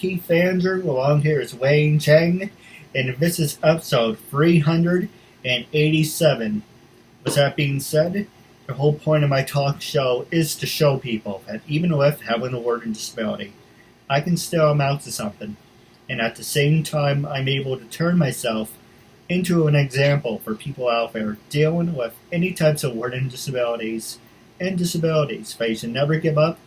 Keith Andrew. Along here is Wayne Chang, and this is episode 387. With that being said, the whole point of my talk show is to show people that even with having a learning disability, I can still amount to something, and at the same time, I'm able to turn myself into an example for people out there dealing with any types of learning disabilities and disabilities. But you should never give up,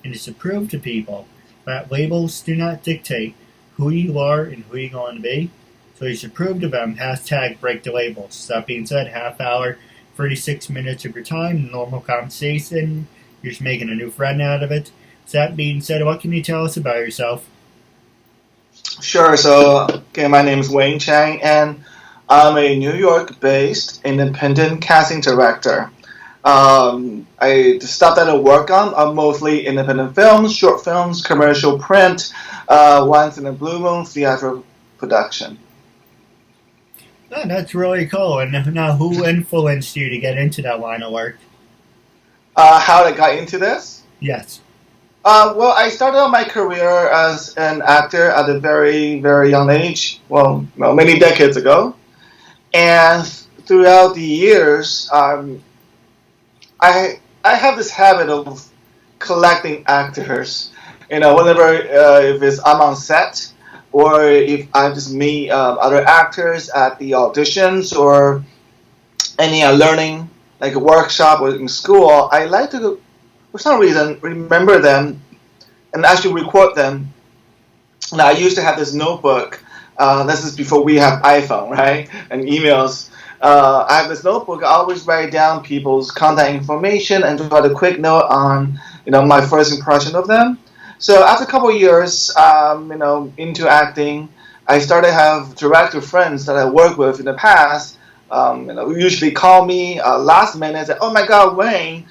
and you should prove to people that labels do not dictate who you are and who you're going to be. So you should prove to them, hashtag break the labels. That being said, half hour, 36 minutes of your time, normal conversation, you're just making a new friend out of it. So that being said, what can you tell us about yourself? Sure. So, again, my name is Wayne Chang, and I'm a New York-based independent casting director. The stuff that I work on are mostly independent films, short films, commercial print, once in a blue moon, theatrical production. Oh, that's really cool. And now, who influenced you to get into that line of work? How I got into this? Yes. Well, I started out my career as an actor at a very, very young age, many decades ago. And throughout the years, I have this habit of collecting actors. Whenever if I'm on set, or if I just meet other actors at the auditions or any learning, like a workshop or in school, I like to, for some reason, remember them and actually record them. Now, I used to have this notebook. This is before we have iPhone, right, and emails. I have this notebook. I always write down people's contact information and write a quick note on, my first impression of them. So after a couple of years, into acting, I started to have director friends that I worked with in the past. Who usually call me last minute and say, "Oh my God, Wayne,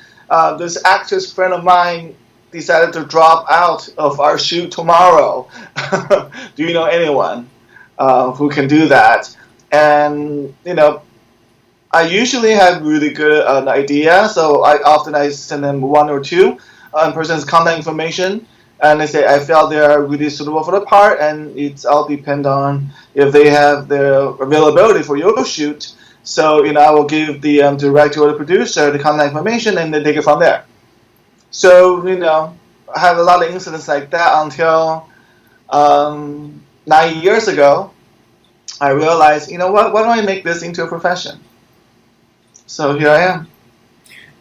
this actress friend of mine decided to drop out of our shoot tomorrow. Do you know anyone who can do that?" And I usually have really good idea, so I send them one or two person's contact information. And they say, I felt they are really suitable for the part, and it's all depend on if they have their availability for your shoot. So, I will give the director or the producer the contact information, and they take it from there. So, I have a lot of incidents like that until 9 years ago, I realized, what, why don't I make this into a profession? So here I am.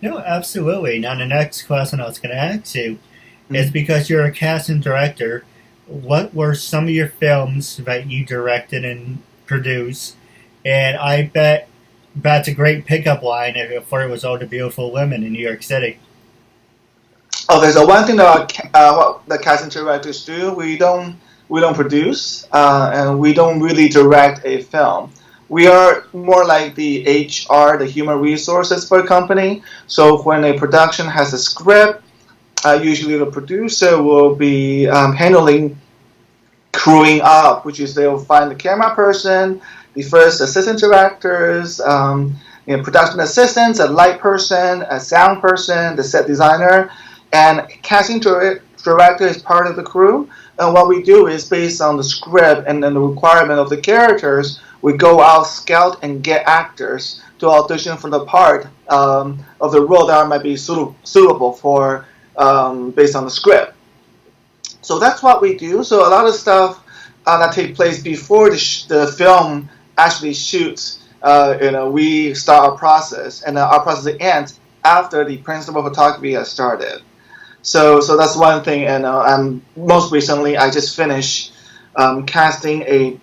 No, absolutely. Now, the next question I was going to ask you is, because you're a casting director, what were some of your films that you directed and produced? And I bet that's a great pickup line for It Was All the Beautiful Women in New York City. Oh, there's one thing that what the casting directors do. We don't produce, and we don't really direct a film. We are more like the HR, the human resources for a company. So when a production has a script, usually the producer will be handling crewing up, which is they'll find the camera person, the first assistant directors, production assistants, a light person, a sound person, the set designer, and casting director is part of the crew. And what we do is, based on the script and then the requirement of the characters, we go out, scout, and get actors to audition for the part of the role that might be suitable for, based on the script. So that's what we do. So a lot of stuff that takes place before the film actually shoots, we start our process, and our process ends after the principal photography has started. So that's one thing, and most recently I just finished casting a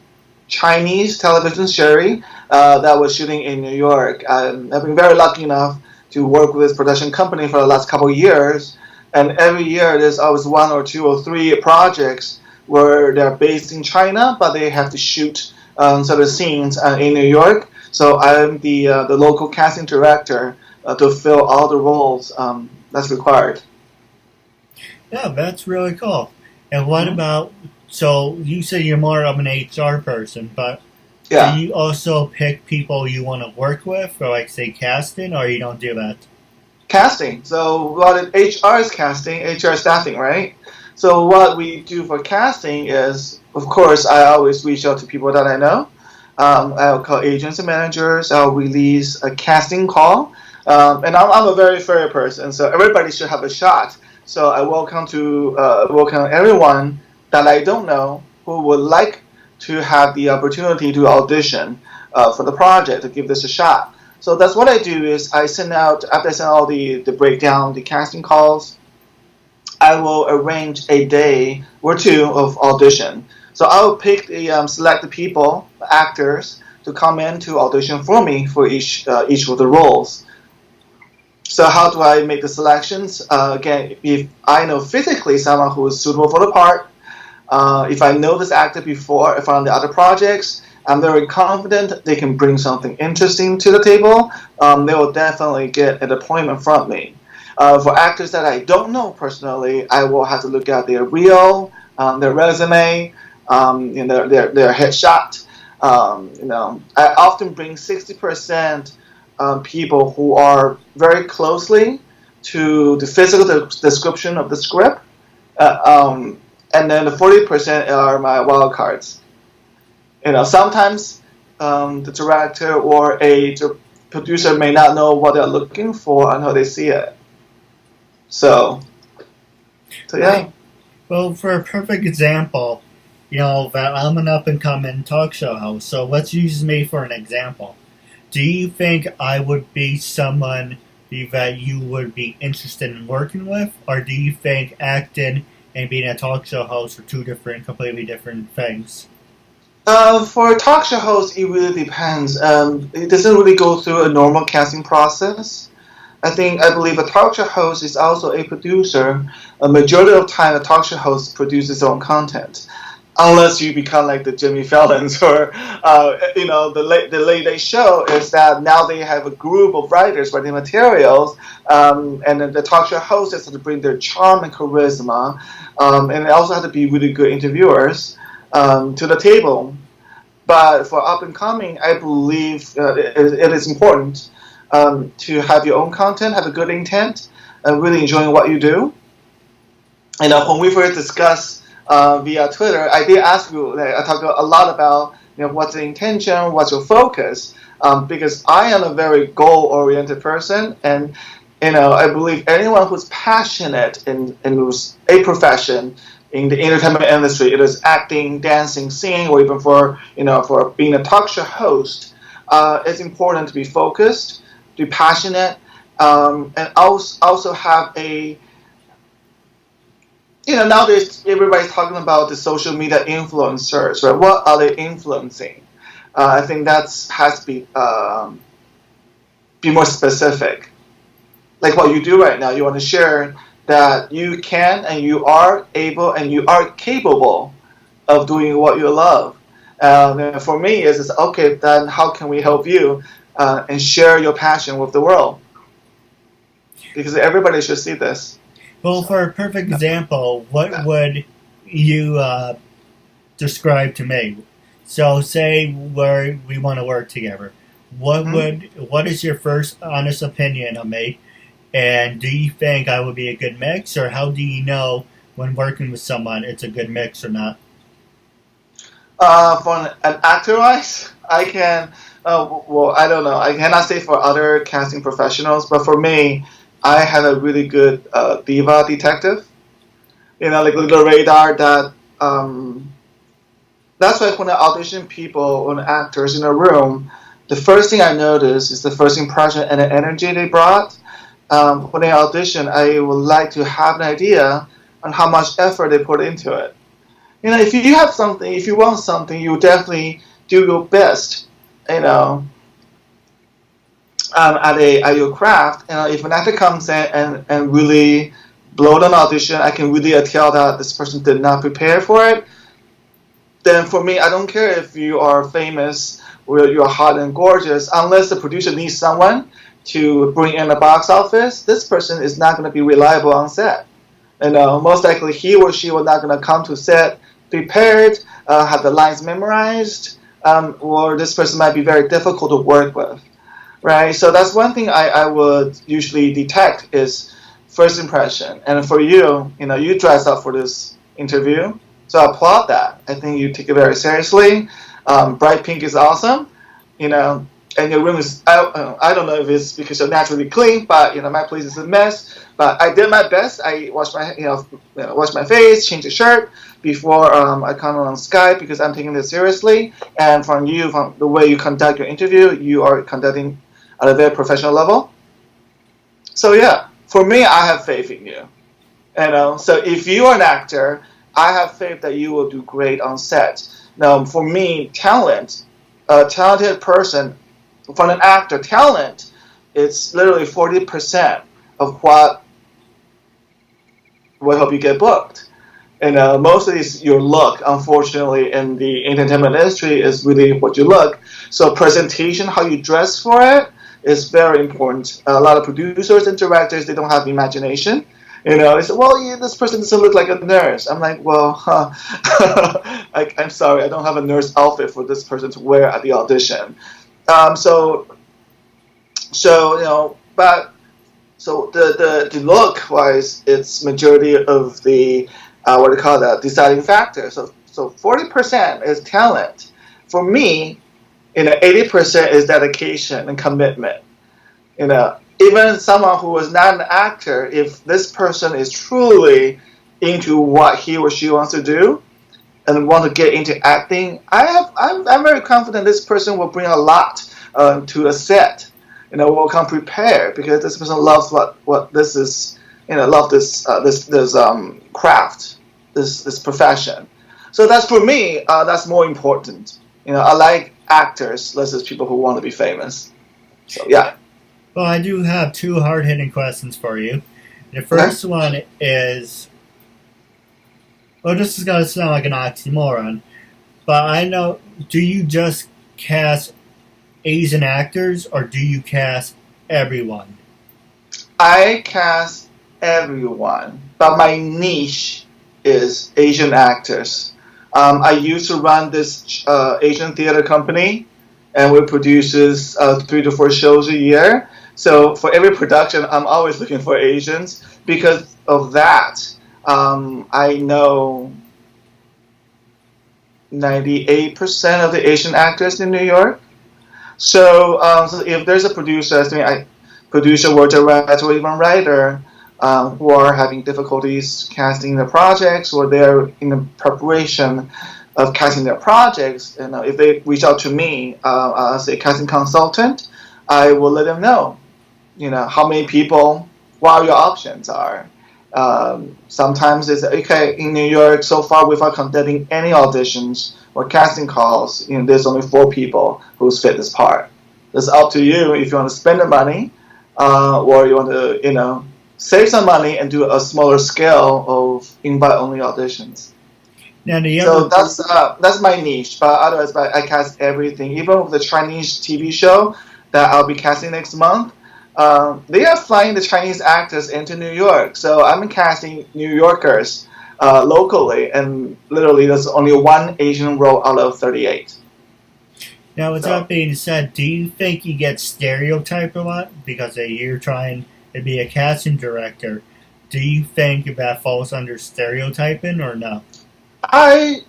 Chinese television series that was shooting in New York. I've been very lucky enough to work with this production company for the last couple of years, and every year there's always one or two or three projects where they're based in China, but they have to shoot certain scenes in New York. So I'm the local casting director to fill all the roles that's required. Yeah, that's really cool. And what about, so you say you're more of an HR person, but do you also pick people you want to work with, or like say casting, or you don't do that? Casting. So what HR is casting, HR staffing, right? So what we do for casting is, of course, I always reach out to people that I know. I'll call agents and managers. I'll release a casting call. And I'm a very fair person, so everybody should have a shot. So I welcome everyone that I don't know who would like to have the opportunity to audition for the project, to give this a shot. So that's what I do is I send out, after I send all the breakdown, the casting calls, I will arrange a day or two of audition. So I will pick select the people, the actors, to come in to audition for me for each of the roles. So how do I make the selections? Again, if I know physically someone who is suitable for the part, if I know this actor before from the other projects, I'm very confident they can bring something interesting to the table. They will definitely get an appointment from me. For actors that I don't know personally, I will have to look at their reel, their resume, their headshot. I often bring 60% people who are very closely to the physical description of the script, and then the 40% are my wild cards. Sometimes the director or a producer may not know what they're looking for until they see it. So yeah. Well, for a perfect example, that I'm an up-and-coming talk show host, so let's use me for an example. Do you think I would be someone that you would be interested in working with, or do you think acting and being a talk show host are two completely different things? For a talk show host, it really depends. It doesn't really go through a normal casting process. I believe a talk show host is also a producer. A majority of the time, a talk show host produces his own content, unless you become like the Jimmy Fallons or the Late Late Show. Is that now they have a group of writers writing materials, and then the talk show host has to bring their charm and charisma, and they also have to be really good interviewers to the table. But for up and coming, I believe it is important to have your own content, have a good intent, and really enjoying what you do. When we first discussed via Twitter, I did ask you. I talked a lot about what's the intention, what's your focus, because I am a very goal-oriented person, and I believe anyone who's passionate in who's a profession in the entertainment industry, it is acting, dancing, singing, or even for being a talk show host, it's important to be focused, to be passionate, and also have a nowadays everybody's talking about the social media influencers, right? What are they influencing? I think that has to be more specific. Like what you do right now, you want to share that you can and you are able and you are capable of doing what you love. And for me, it's okay. Then how can we help you and share your passion with the world? Because everybody should see this. Well, for a perfect example, what would you describe to me? So, say we want to work together. What is your first honest opinion of me? And do you think I would be a good mix, or how do you know when working with someone it's a good mix or not? For an actor-wise, I can. I don't know. I cannot say for other casting professionals, but for me, I have a really good diva detective. Like a little radar that. That's why when I audition people or actors in a room, the first thing I notice is the first impression and the energy they brought. When I audition, I would like to have an idea on how much effort they put into it. If you have something, if you want something, you definitely do your best. At your craft. If an actor comes in and really blow an audition, I can really tell that this person did not prepare for it. Then for me, I don't care if you are famous or you are hot and gorgeous, unless the producer needs someone to bring in the box office. This person is not going to be reliable on set. Most likely he or she will not going to come to set prepared, have the lines memorized, or this person might be very difficult to work with, right? So that's one thing I would usually detect is first impression. And for you, you dressed up for this interview, so I applaud that. I think you take it very seriously. Bright pink is awesome, and your room is, I don't know if it's because you're naturally clean, but my place is a mess. But I did my best. I washed washed my face, changed the shirt before I come on Skype because I'm taking this seriously. And from the way you conduct your interview, you are conducting at a very professional level. So yeah, for me, I have faith in you. So if you are an actor, I have faith that you will do great on set. Now, for me, a talented person, from an actor, talent, it's literally 40% of what will help you get booked. And most of these, your look, unfortunately, in the entertainment industry is really what you look. So presentation, how you dress for it, is very important. A lot of producers and directors, they don't have imagination. They say, well, yeah, this person doesn't look like a nurse. I'm like, well, I'm sorry, I don't have a nurse outfit for this person to wear at the audition. So the look wise, it's majority of the deciding factor. So 40% is talent. For me, 80% is dedication and commitment. Even someone who is not an actor, if this person is truly into what he or she wants to do and want to get into acting, I'm very confident this person will bring a lot to a set. Will come prepared because this person loves what this is. Love this craft, this profession. So that's for me. That's more important. I like actors versus people who want to be famous. So yeah. Well, I do have two hard-hitting questions for you. The first one is, well, this is going to sound like an oxymoron, but I know, do you just cast Asian actors or do you cast everyone? I cast everyone, but my niche is Asian actors. I used to run this Asian theater company, and we produces 3 to 4 shows a year. So for every production, I'm always looking for Asians. Because of that, I know 98% of the Asian actors in New York. So if there's a producer, or director, or even writer who are having difficulties casting their projects, or they're in the preparation of casting their projects, if they reach out to me as a casting consultant, I will let them know, how many people, what your options are. Sometimes it's okay in New York. So far, without conducting any auditions or casting calls, there's only 4 people who's fit this part. It's up to you if you want to spend the money, or you want to, save some money and do a smaller scale of invite-only auditions. Now, so that's my niche. But otherwise, I cast everything. Even with the Chinese TV show that I'll be casting next month, they are flying the Chinese actors into New York. So I'm casting New Yorkers locally, and literally there's only 1 Asian role out of 38. Now, with that being said, do you think you get stereotyped a lot because you're trying to be a casting director? Do you think that falls under stereotyping or no? At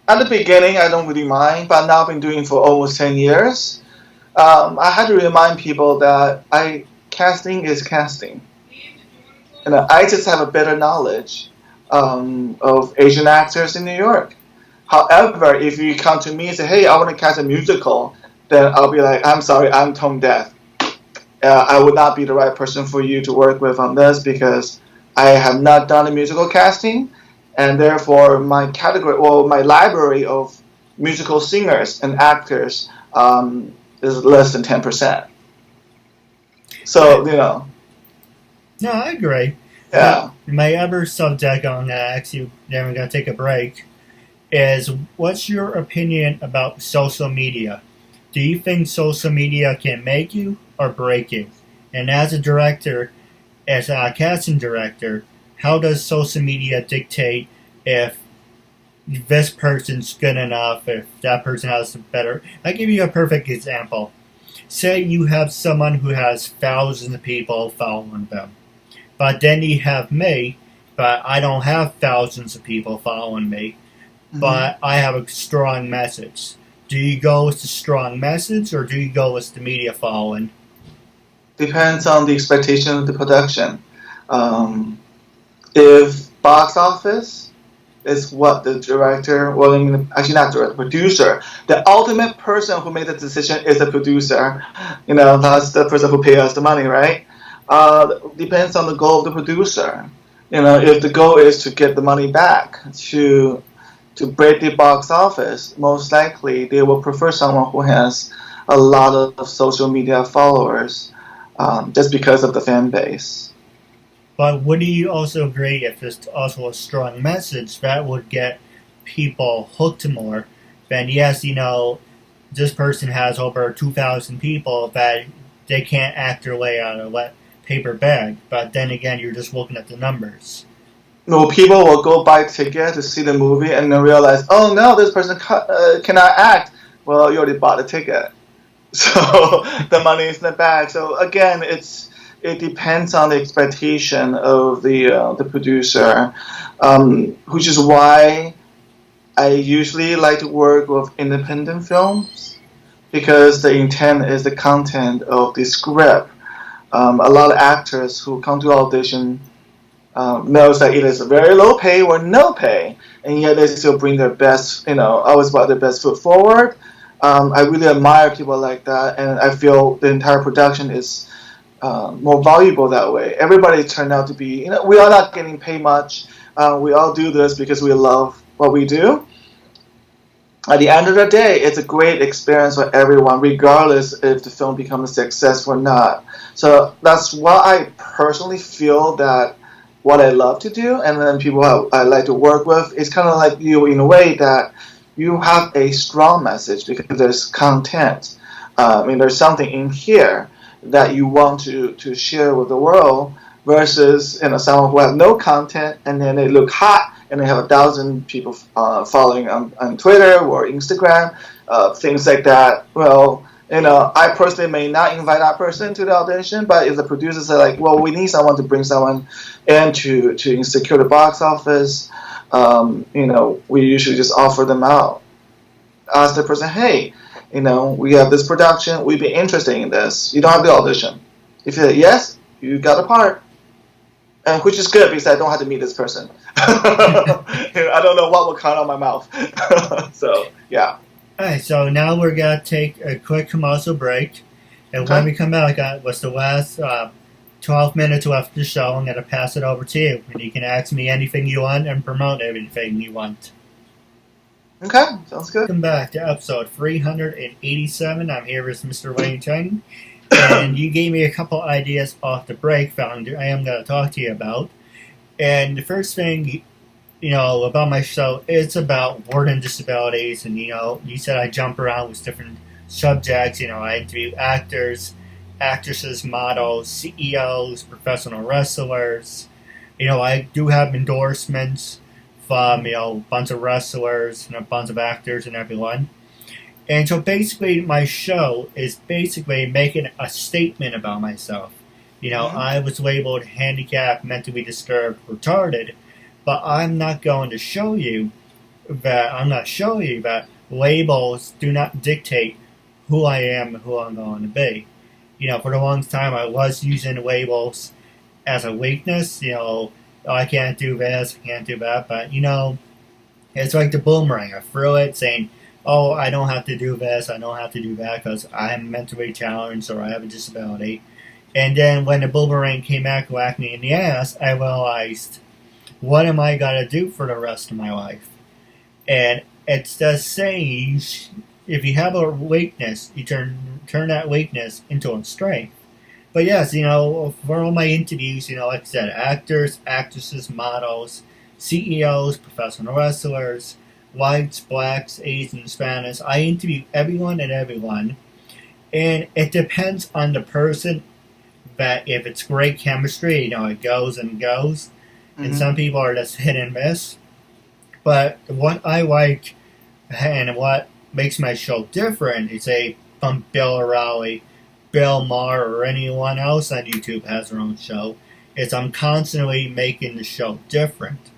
the beginning, I don't really mind, but now I've been doing it for almost 10 years. I had to remind people that casting is casting. I just have a better knowledge of Asian actors in New York. However, if you come to me and say, hey, I want to cast a musical, then I'll be like, I'm sorry, I'm tone deaf. I would not be the right person for you to work with on this because I have not done a musical casting, and therefore my library of musical singers and actors is less than 10%. So, No, I agree. Yeah. My other subject I'm going to ask you, then we're going to take a break, is what's your opinion about social media? Do you think social media can make you or break you? And as a director, as a casting director, how does social media dictate if this person's good enough, if that person has better... I'll give you a perfect example. Say you have someone who has thousands of people following them. But then you have me, but I don't have thousands of people following me, Mm-hmm. but I have a strong message. Do you go with the strong message or do you go with the media following? Depends on the expectation of the production. Um, if box office is what the director, well, actually not director, producer, the ultimate person who made the decision is the producer. That's the person who pays us the money, right? Depends on the goal of the producer. If the goal is to get the money back, to break the box office, most likely they will prefer someone who has a lot of social media followers, just because of the fan base. But would you also agree if there's also a strong message that would get people hooked more? Then yes, this person has over 2,000 people that they can't act their way out of a paper bag. But then again, you're just looking at the numbers. No, people will go buy ticket to see the movie and then realize, oh no, this person cannot act. Well, you already bought the ticket, so the money is in the bag. So again, it depends on the expectation of the producer, which is why I usually like to work with independent films because the intent is the content of the script. A lot of actors who come to audition knows that it is very low pay or no pay, and yet they still bring their best, always put their best foot forward. I really admire people like that, and I feel the entire production is more valuable that way. Everybody turned out to be, we are not getting paid much. We all do this because we love what we do. At the end of the day, it's a great experience for everyone, regardless if the film becomes a success or not. So that's why I personally feel that what I love to do, and then people I like to work with, is kind of like you in a way that you have a strong message because there's content. There's something in here that you want to share with the world versus someone who has no content and then they look hot and they have 1,000 people following on Twitter or Instagram, things like that. Well, I personally may not invite that person to the audition, but if the producers are like, well, we need someone to bring someone in to secure the box office, we usually just offer them out. Ask the person, hey, we have this production, we'd be interested in this. You don't have the audition. If you say yes, you got a part. And which is good because I don't have to meet this person. I don't know what will come out of my mouth. So, yeah. Alright, so now we're going to take a quick commercial break. And Okay. when we come back, what's the last 12 minutes left of the show. I'm going to pass it over to you. And you can ask me anything you want and promote anything you want. Okay, sounds good. Welcome back to episode 387. I'm here with Mr. Wayne Chang. And you gave me a couple ideas off the break that I am going to talk to you about. And the first thing, about my show, it's about learning disabilities. And, you said I jump around with different subjects. I interview actors, actresses, models, CEOs, professional wrestlers. I do have endorsements from, a bunch of wrestlers and a bunch of actors and everyone. And so basically my show is basically making a statement about myself. I was labeled handicapped, mentally disturbed, retarded, but I'm not going to show you that labels do not dictate who I am and who I'm going to be. For the longest time I was using labels as a weakness, I can't do this, I can't do that, but it's like the boomerang. I threw it saying, oh, I don't have to do this, I don't have to do that because I'm mentally challenged or I have a disability. And then when the boomerang came back whacked me in the ass, I realized, what am I going to do for the rest of my life? And it's just saying, if you have a weakness, you turn that weakness into a strength. But yes, for all my interviews, like I said, actors, actresses, models, CEOs, professional wrestlers, whites, blacks, Asians, Spanish. I interview everyone and everyone. And it depends on the person that if it's great chemistry, it goes and goes. Mm-hmm. And some people are just hit and miss. But what I like and what makes my show different is from Bill O'Reilly, Bill Maher, or anyone else on YouTube has their own show, is I'm constantly making the show different.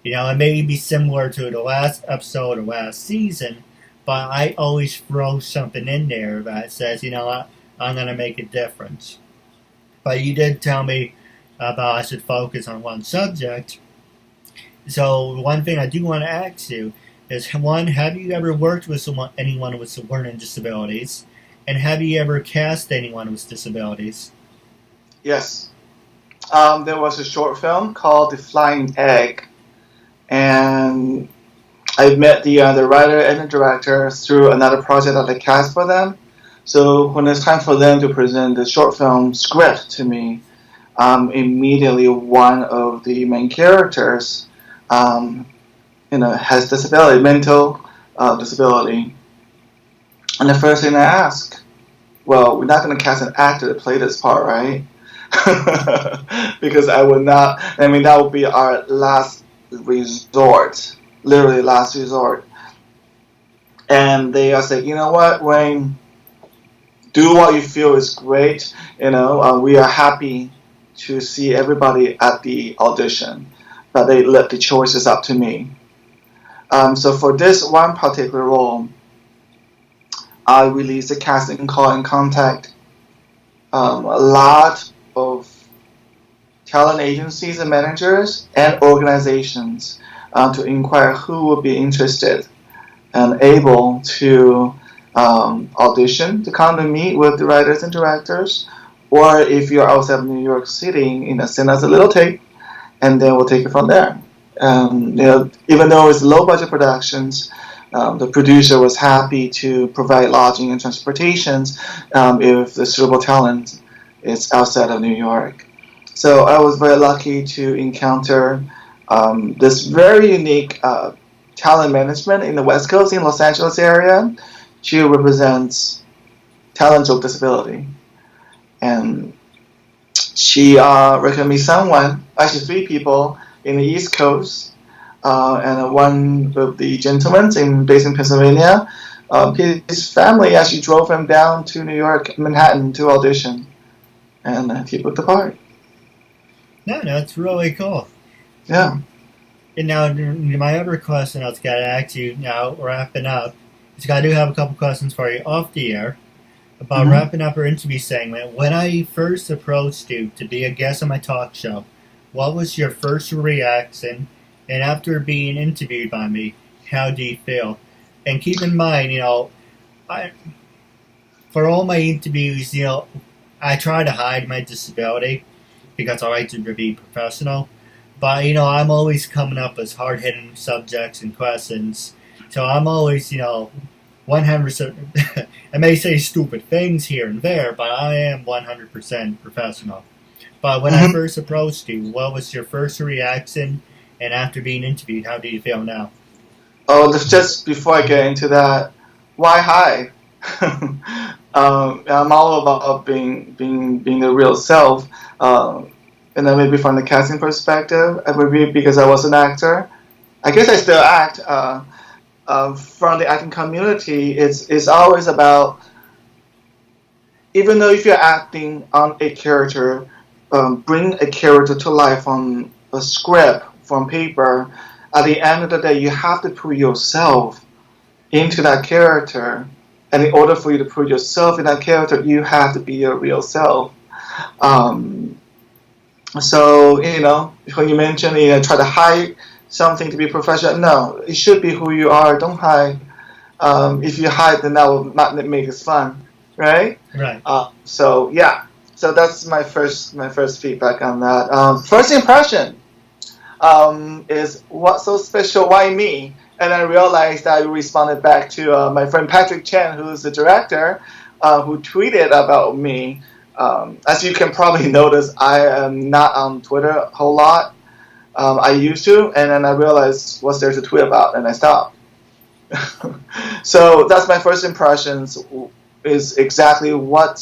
It may be similar to the last episode or last season, but I always throw something in there that says, I'm going to make a difference. But you did tell me about I should focus on one subject. So one thing I do want to ask you is, one, have you ever worked with anyone with learning disabilities? And have you ever cast anyone with disabilities? Yes. There was a short film called The Flying Egg. And I met the writer and the director through another project that I cast for them. So when it's time for them to present the short film script to me, immediately one of the main characters, has disability, mental disability. And the first thing I ask, well, we're not going to cast an actor to play this part, right? Because I would not. That would be our last resort, literally last resort. And they are saying, you know what, Wayne, do what you feel is great. We are happy to see everybody at the audition, but they left the choices up to me. So for this one particular role, I released a casting call and contact a lot of talent agencies and managers and organizations to inquire who would be interested and able to audition to come to meet with the writers and directors, or if you're outside of New York City, send us a little tape, and then we'll take it from there. Even though it's low budget productions, the producer was happy to provide lodging and transportation if the suitable talent is outside of New York. So I was very lucky to encounter this very unique talent management in the West Coast, in Los Angeles area. She represents talents with disability. And she recommended me someone, actually 3 people in the East Coast, and one of the gentlemen based in Pennsylvania. His family actually drove him down to New York, Manhattan, to audition. And he booked the part. No, that's really cool. Yeah. And now, my other question I was going to ask you now, wrapping up, is I do have a couple questions for you off the air about wrapping up our interview segment. When I first approached you to be a guest on my talk show, what was your first reaction? And after being interviewed by me, how do you feel? And keep in mind, for all my interviews, I try to hide my disability because I like to be professional. But, I'm always coming up with hard-hitting subjects and questions. So I'm always, 100%, I may say stupid things here and there, but I am 100% professional. But when I first approached you, what was your first reaction? And after being interviewed, how do you feel now? Oh, just before I get into that, why hide? I'm all about being the real self. And then maybe from the casting perspective, maybe because I was an actor, I guess I still act. From the acting community, it's always about, even though if you're acting on a character, bring a character to life on a script, from paper, at the end of the day, you have to put yourself into that character. And in order for you to put yourself in that character, you have to be your real self. So, when you mention, try to hide something to be professional, no, it should be who you are. Don't hide. If you hide, then that will not make it fun, right? Right. So that's my first feedback on that. First impression is, what's so special? Why me? And I realized I responded back to my friend Patrick Chen, who's the director, who tweeted about me. As you can probably notice, I am not on Twitter a whole lot. I used to, and then I realized what's there to tweet about, and I stopped. So that's my first impressions, is exactly why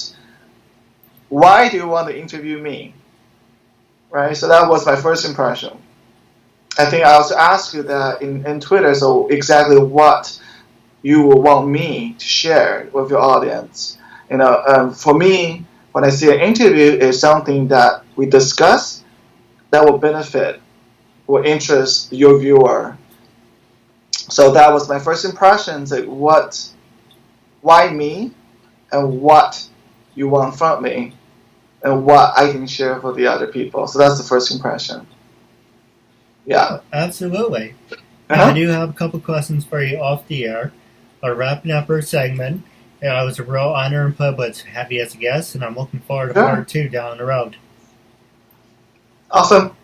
do you want to interview me? Right? So that was my first impression. I think I also asked you that in Twitter, so exactly what you will want me to share with your audience. For me, when I see an interview, it's something that we discuss that will benefit, will interest your viewer. So that was my first impressions. Like why me, and what you want from me, and what I can share for the other people. So that's the first impression. Yeah. Oh, absolutely. Now, Uh-huh. I do have a couple questions for you off the air. We're wrapping up our segment. It was a real honor and privilege to have you as a guest, and I'm looking forward to Sure. part 2 down the road. Awesome.